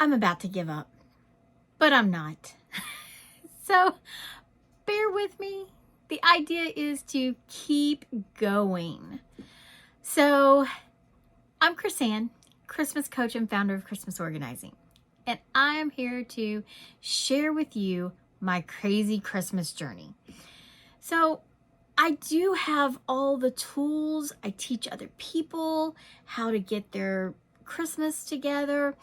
I'm about to give up, but I'm not. So bear with me. The idea is to keep going. So I'm Krisann, Christmas coach and founder of Christmas Organizing. And I am here to share with you my crazy Christmas journey. So I do have all the tools. I teach other people how to get their Christmas together,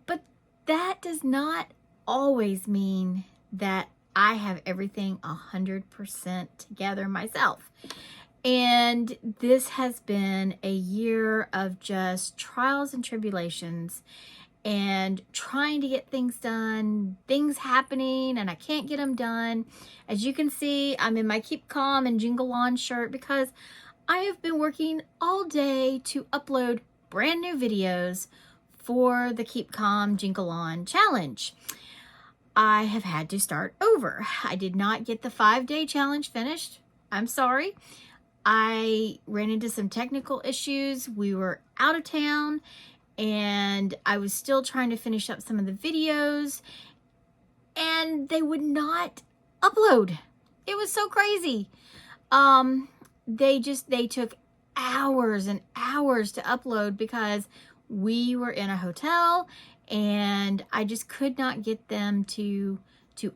but that does not always mean that I have everything 100% together myself. And this has been a year of just trials and tribulations and trying to get things done, things happening, and I can't get them done. As you can see, I'm in my Keep Calm and Jingle On shirt because I have been working all day to upload brand new videos for the Keep Calm Jingle On challenge. I have had to start over. I did not get the 5-day challenge finished. I'm sorry. I ran into some technical issues. We were out of town and I was still trying to finish up some of the videos and they would not upload. It was so crazy. They took hours and hours to upload because we were in a hotel and I just could not get them to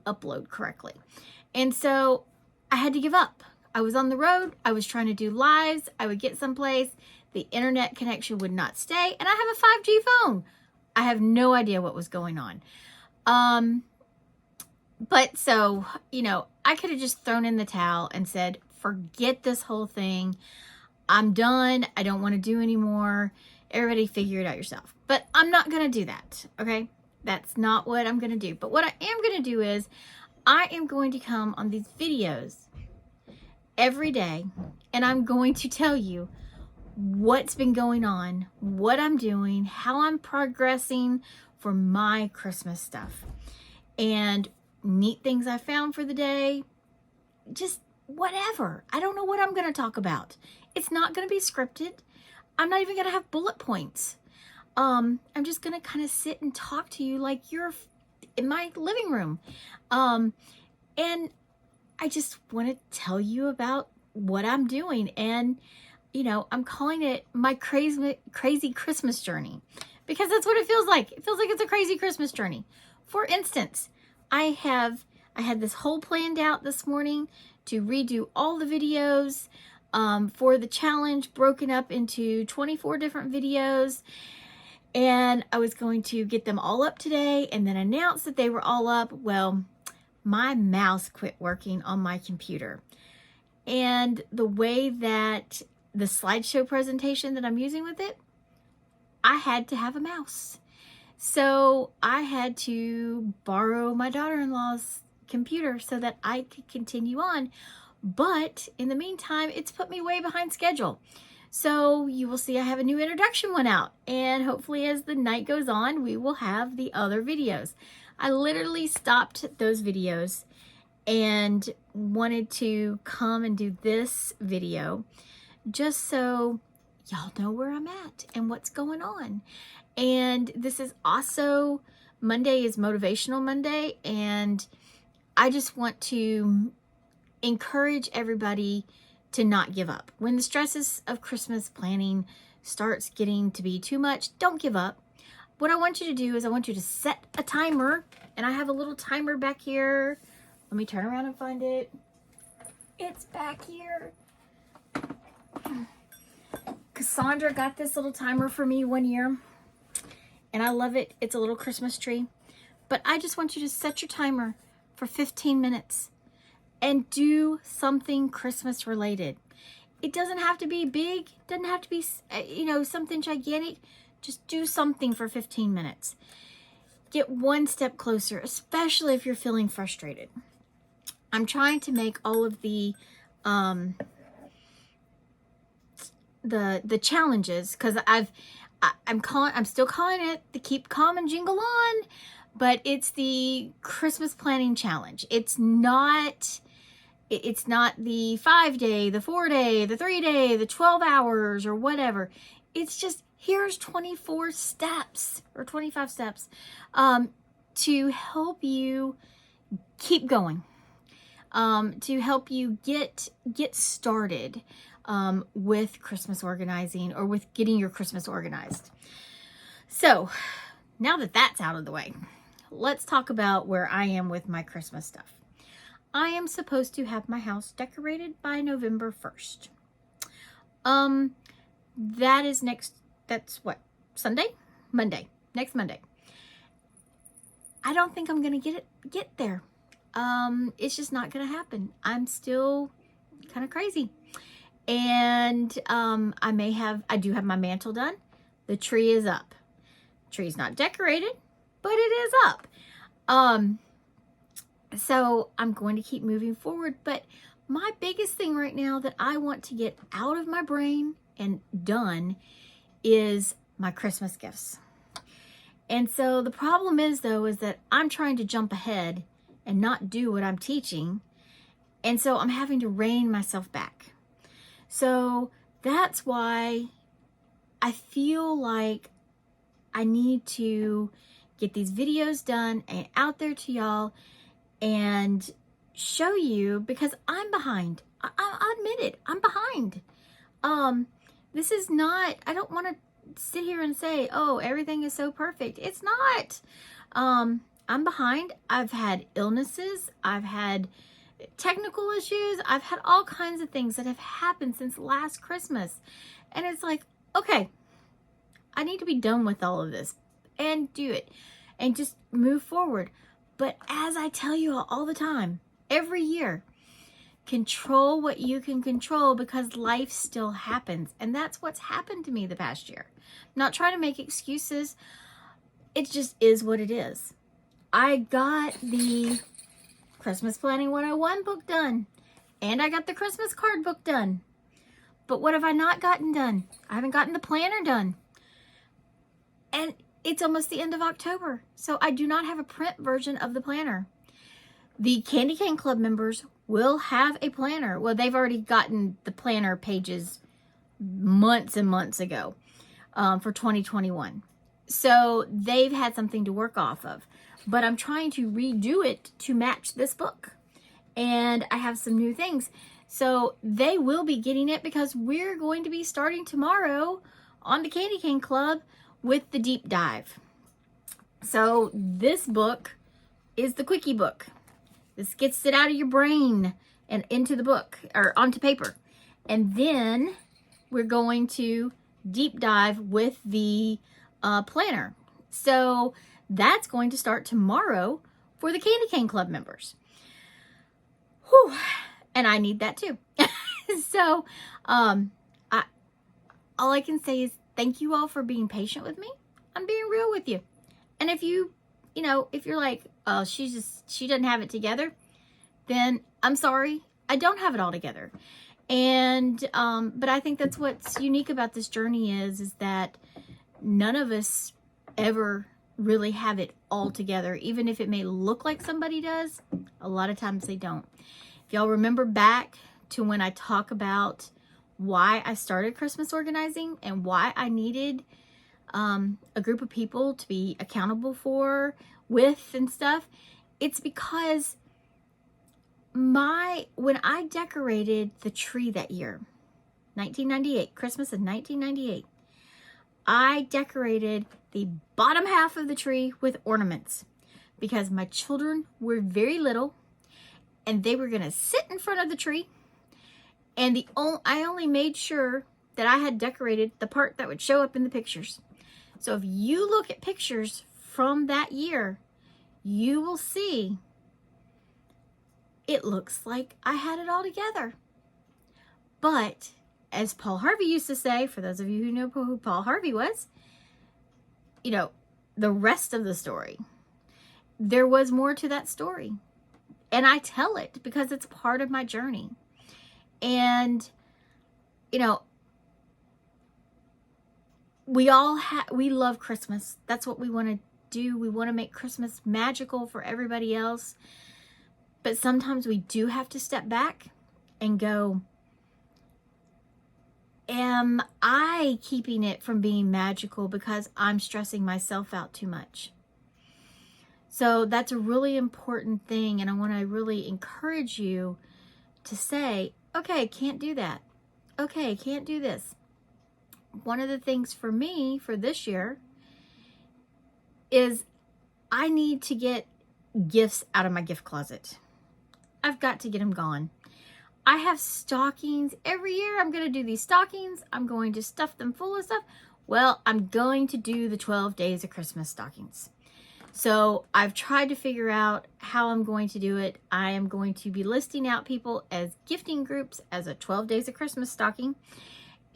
upload correctly. And so I had to give up. I was on the road. I was trying to do lives. I would get someplace. The internet connection would not stay. And I have a 5G phone. I have no idea what was going on. But so, I could have just thrown in the towel and said, forget this whole thing. I'm done. I don't want to do anymore. Everybody figure it out yourself. But I'm not going to do that. Okay. That's not what I'm going to do. But what I am going to do is I am going to come on these videos every day and I'm going to tell you what's been going on, what I'm doing, how I'm progressing for my Christmas stuff, and neat things I found for the day, just whatever. I don't know what I'm going to talk about. It's not going to be scripted. I'm not even going to have bullet points. I'm just going to kind of sit and talk to you like you're in my living room. And I just want to tell you about what I'm doing. And, I'm calling it my crazy Christmas journey because that's what it feels like. It feels like it's a crazy Christmas journey. For instance, I had this whole planned out this morning to redo all the videos for the challenge, broken up into 24 different videos. And I was going to get them all up today and then announce that they were all up. Well, my mouse quit working on my computer. And the way that the slideshow presentation that I'm using with it, I had to have a mouse. So I had to borrow my daughter-in-law's computer so that I could continue on. But in the meantime, it's put me way behind schedule. So you will see I have a new introduction one out. And hopefully as the night goes on, we will have the other videos. I literally stopped those videos and wanted to come and do this video just so y'all know where I'm at and what's going on. And this is also, Monday is Motivational Monday, and I just want to encourage everybody to not give up. When the stresses of Christmas planning starts getting to be too much, don't give up. What I want you to do is I want you to set a timer, and I have a little timer back here. Let me turn around and find it. It's back here. Cassandra got this little timer for me one year, and I love it. It's a little Christmas tree. But I just want you to set your timer for 15 minutes and do something Christmas related. It doesn't have to be big. It doesn't have to be, something gigantic. Just do something for 15 minutes. Get one step closer, especially if you're feeling frustrated. I'm trying to make all of the challenges, because I'm still calling it the Keep Calm and Jingle On, but it's the Christmas planning challenge. It's not the 5-day, the 4-day, the 3-day, the 12 hours or whatever. It's just here's 24 steps or 25 steps to help you keep going, to help you get started with Christmas organizing, or with getting your Christmas organized. So now that that's out of the way, let's talk about where I am with my Christmas stuff. I am supposed to have my house decorated by November 1st. That is that's what? Monday. Next Monday. I don't think I'm going to get there. It's just not going to happen. I'm still kind of crazy. And I do have my mantle done. The tree is up. Tree's not decorated, but it is up. So I'm going to keep moving forward. But my biggest thing right now that I want to get out of my brain and done is my Christmas gifts. And so the problem is that I'm trying to jump ahead and not do what I'm teaching. And so I'm having to rein myself back. So that's why I feel like I need to get these videos done and out there to y'all and show you, because I'm behind. I admit it. I'm behind. This is not, I don't want to sit here and say, oh, everything is so perfect. It's not. I'm behind. I've had illnesses. I've had technical issues. I've had all kinds of things that have happened since last Christmas. And it's like, okay, I need to be done with all of this and do it and just move forward. But as I tell you all the time, every year, control what you can control, because life still happens. And that's what's happened to me the past year. I'm not trying to make excuses. It just is what it is. I got the Christmas Planning 101 book done, and I got the Christmas card book done. But what have I not gotten done? I haven't gotten the planner done. And it's almost the end of October, so I do not have a print version of the planner. The Candy Cane Club members will have a planner. Well, they've already gotten the planner pages months and months ago for 2021. So they've had something to work off of. But I'm trying to redo it to match this book. And I have some new things. So they will be getting it, because we're going to be starting tomorrow on the Candy Cane Club with the deep dive. So this book is the quickie book. This gets it out of your brain and into the book, or onto paper. And then we're going to deep dive with the planner. So that's going to start tomorrow for the Candy Cane Club members. Whew. And I need that too. So all I can say is thank you all for being patient with me. I'm being real with you. And if if you're like, oh, she doesn't have it together, then I'm sorry. I don't have it all together. And but I think that's what's unique about this journey is that none of us ever really have it all together. Even if it may look like somebody does, a lot of times they don't. If y'all remember back to when I talk about why I started Christmas organizing and why I needed a group of people to be accountable with and stuff, it's because when I decorated the tree that year, 1998, Christmas of 1998, I decorated the bottom half of the tree with ornaments because my children were very little and they were going to sit in front of the tree. And I only made sure that I had decorated the part that would show up in the pictures. So if you look at pictures from that year, you will see it looks like I had it all together. But as Paul Harvey used to say, for those of you who know who Paul Harvey was, the rest of the story, there was more to that story. And I tell it because it's part of my journey. And, we love Christmas. That's what we want to do. We want to make Christmas magical for everybody else. But sometimes we do have to step back and go, am I keeping it from being magical because I'm stressing myself out too much? So that's a really important thing, and I want to really encourage you to say, okay, can't do that. Okay, can't do this. One of the things for me for this year is I need to get gifts out of my gift closet. I've got to get them gone. I have stockings. Every year I'm going to do these stockings. I'm going to stuff them full of stuff. Well, I'm going to do the 12 days of Christmas stockings. So I've tried to figure out how I'm going to do it. I am going to be listing out people as gifting groups as a 12 days of Christmas stocking.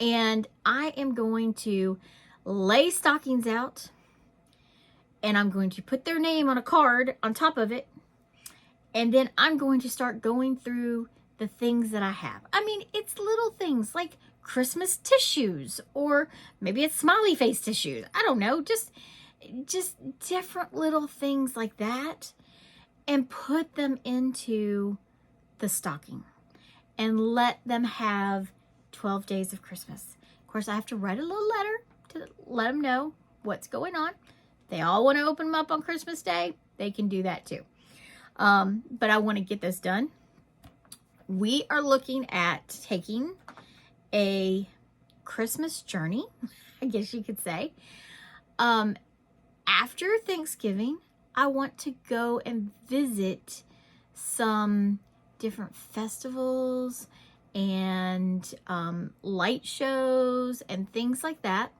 And I am going to lay stockings out, and I'm going to put their name on a card on top of it. And then I'm going to start going through the things that I have. I mean, it's little things like Christmas tissues, or maybe it's smiley face tissues. I don't know, just different little things like that, and put them into the stocking and let them have 12 days of Christmas. Of course, I have to write a little letter to let them know what's going on. They all want to open them up on Christmas Day. They can do that too. But I want to get this done. We are looking at taking a Christmas journey, I guess you could say. After Thanksgiving, I want to go and visit some different festivals and light shows and things like that,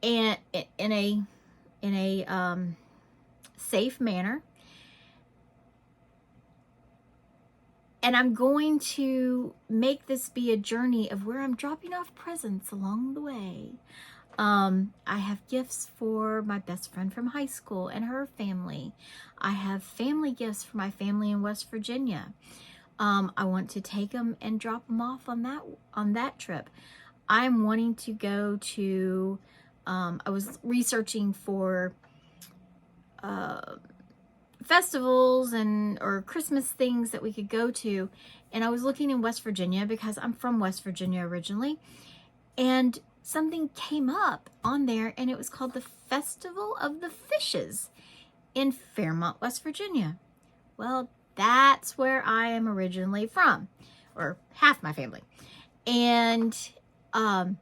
and in a safe manner. And I'm going to make this be a journey of where I'm dropping off presents along the way. I have gifts for my best friend from high school and her family. I have family gifts for my family in West Virginia. I want to take them and drop them off on that trip. I'm wanting to go to, I was researching for festivals or Christmas things that we could go to, and I was looking in West Virginia because I'm from West Virginia originally, and something came up on there, and it was called the Festival of the Fishes in Fairmont, West Virginia. Well, that's where I am originally from, or half my family. And I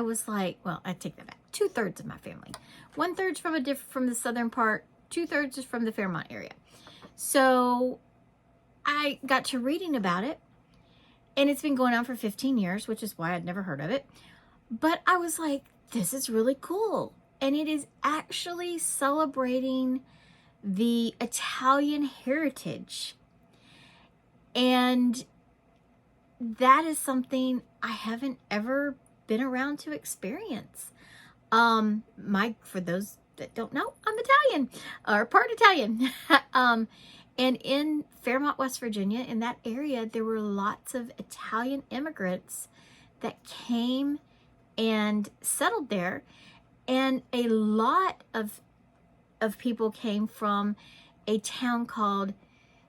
was like, well, I take that back. 2/3 of my family. 1/3 from the southern part, 2/3 is from the Fairmont area. So I got to reading about it, and it's been going on for 15 years, which is why I'd never heard of it. But I was like, this is really cool. And it is actually celebrating the Italian heritage. And that is something I haven't ever been around to experience. For those that don't know, I'm Italian, or part Italian. And in Fairmont, West Virginia, in that area, there were lots of Italian immigrants that came and settled there. And a lot of people came from a town called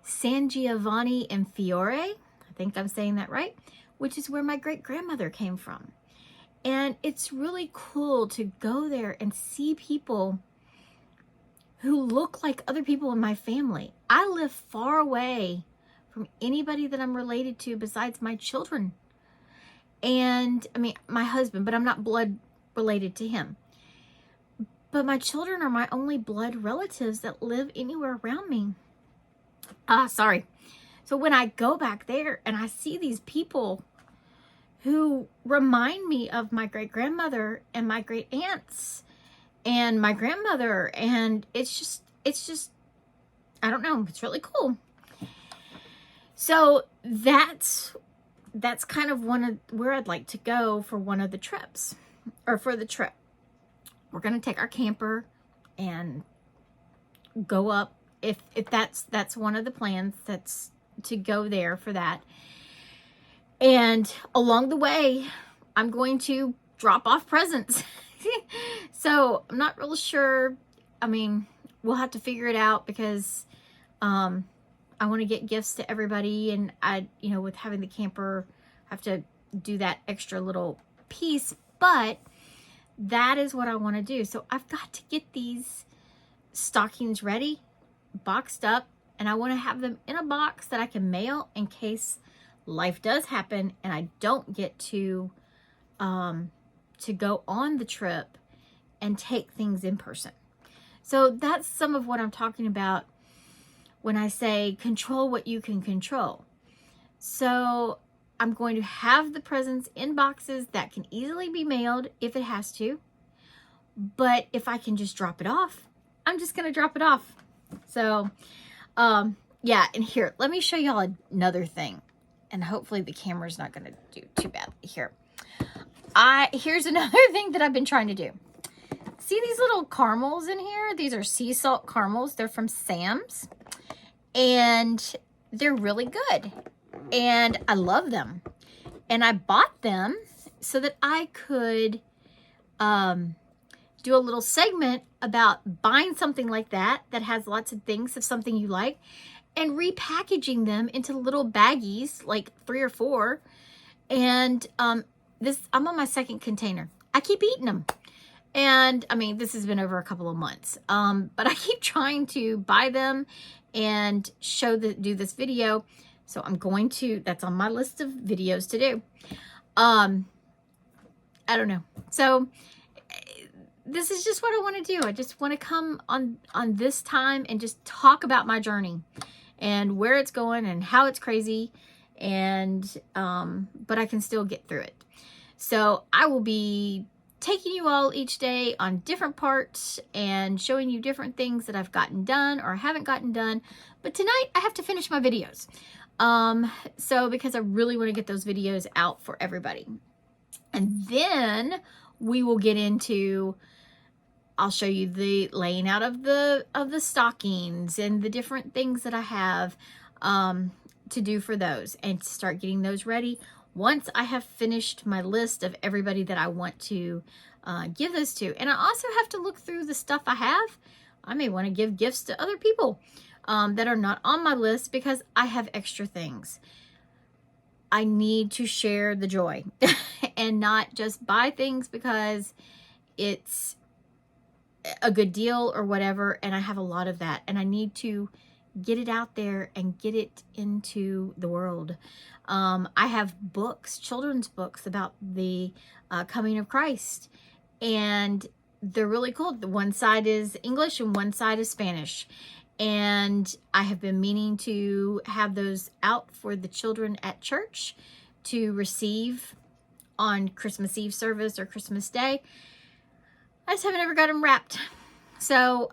San Giovanni in Fiore. I think I'm saying that right, which is where my great-grandmother came from. And it's really cool to go there and see people who look like other people in my family. I live far away from anybody that I'm related to besides my children. And I mean, my husband, but I'm not blood related to him. But my children are my only blood relatives that live anywhere around me. Sorry. So when I go back there and I see these people who remind me of my great-grandmother and my great-aunts and my grandmother, and it's just, I don't know, it's really cool. So that's kind of where I'd like to go for one of the trips, or for the trip. We're going to take our camper and go up, if that's one of the plans, that's to go there for that. And along the way, I'm going to drop off presents. So I'm not real sure. I mean, we'll have to figure it out, because I want to get gifts to everybody, and with having the camper, have to do that extra little piece, but that is what I want to do. So I've got to get these stockings ready, boxed up, and I want to have them in a box that I can mail in case life does happen and I don't get to go on the trip and take things in person. So that's some of what I'm talking about when I say control what you can control. So I'm going to have the presents in boxes that can easily be mailed if it has to. But if I can just drop it off, I'm just going to drop it off. So, yeah, and here, let me show y'all another thing. And hopefully the camera's not going to do too badly here. Here's another thing that I've been trying to do. See these little caramels in here? These are sea salt caramels. They're from Sam's. And they're really good. And I love them. And I bought them so that I could do a little segment about buying something like that has lots of things of something you like, and repackaging them into little baggies, like 3 or 4. And I'm on my second container. I keep eating them. And I mean, this has been over a couple of months. But I keep trying to buy them and do this video. So I'm going to, that's on my list of videos to do. I don't know. So this is just what I want to do. I just want to come on this time and just talk about my journey and where it's going and how it's crazy. And, but I can still get through it. So I will be taking you all each day on different parts and showing you different things that I've gotten done or haven't gotten done. But tonight I have to finish my videos. So because I really want to get those videos out for everybody. And then we will get into, I'll show you the laying out of the stockings and the different things that I have to do for those, and start getting those ready once I have finished my list of everybody that I want to give this to. And I also have to look through the stuff I have. I may want to give gifts to other people that are not on my list because I have extra things. I need to share the joy and not just buy things because it's a good deal or whatever. And I have a lot of that, and I need to get it out there and get it into the world. I have books, children's books about the coming of Christ, and they're really cool. The one side is English and one side is Spanish. And I have been meaning to have those out for the children at church to receive on Christmas Eve service or Christmas Day. I just haven't ever got them wrapped. So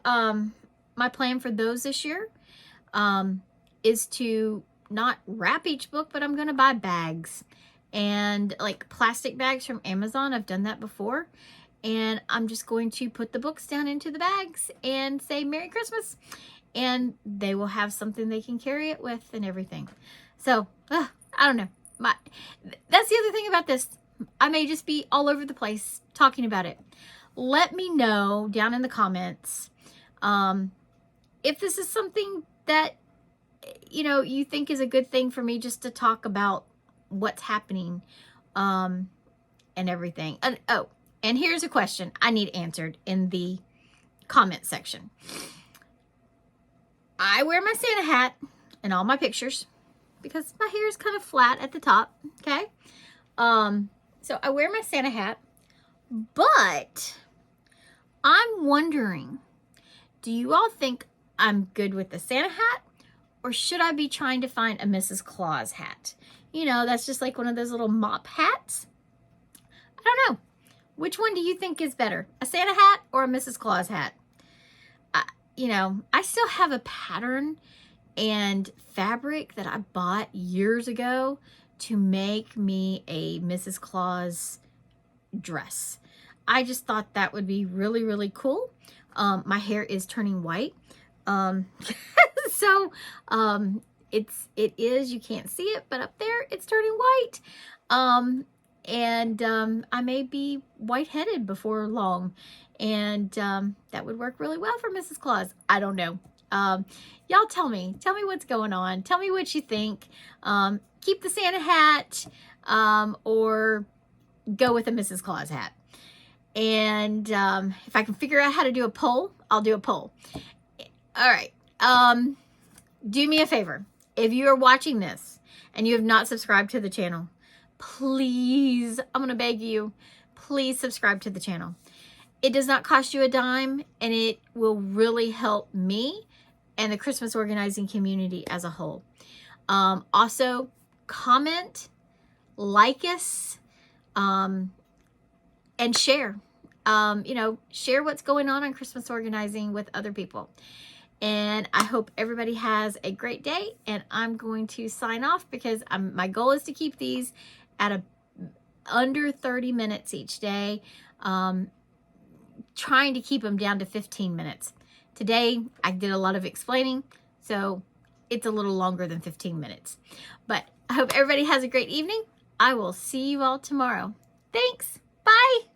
my plan for those this year is to not wrap each book, but I'm going to buy bags, and like plastic bags from Amazon. I've done that before. And I'm just going to put the books down into the bags and say Merry Christmas. And they will have something they can carry it with and everything. So, I don't know. That's the other thing about this. I may just be all over the place talking about it. Let me know down in the comments if this is something that, you know, you think is a good thing for me just to talk about what's happening and everything. And here's a question I need answered in the comment section. I wear my Santa hat in all my pictures because my hair is kind of flat at the top, okay? So I wear my Santa hat, but I'm wondering, do you all think I'm good with the Santa hat, or should I be trying to find a Mrs. Claus hat? You know, that's just like one of those little mop hats. I don't know. Which one do you think is better, a Santa hat or a Mrs. Claus hat? You know, I still have a pattern and fabric that I bought years ago to make me a Mrs. Claus dress. I just thought that would be really, really cool. My hair is turning white. So, it is, you can't see it, but up there it's turning white. I may be white-headed before long. And that would work really well for Mrs. Claus. I don't know. Y'all tell me what's going on. Tell me what you think. Keep the Santa hat. or go with a Mrs. Claus hat. And if I can figure out how to do a poll, I'll do a poll. All right. Do me a favor. If you are watching this and you have not subscribed to the channel, please, I'm going to beg you, please subscribe to the channel. It does not cost you a dime, and it will really help me and the Christmas organizing community as a whole. Also, comment, like us, and share. Share what's going on Christmas organizing with other people. And I hope everybody has a great day, and I'm going to sign off because my goal is to keep these at under 30 minutes each day, trying to keep them down to 15 minutes. Today, I did a lot of explaining, so it's a little longer than 15 minutes. But I hope everybody has a great evening. I will see you all tomorrow. Thanks. Bye.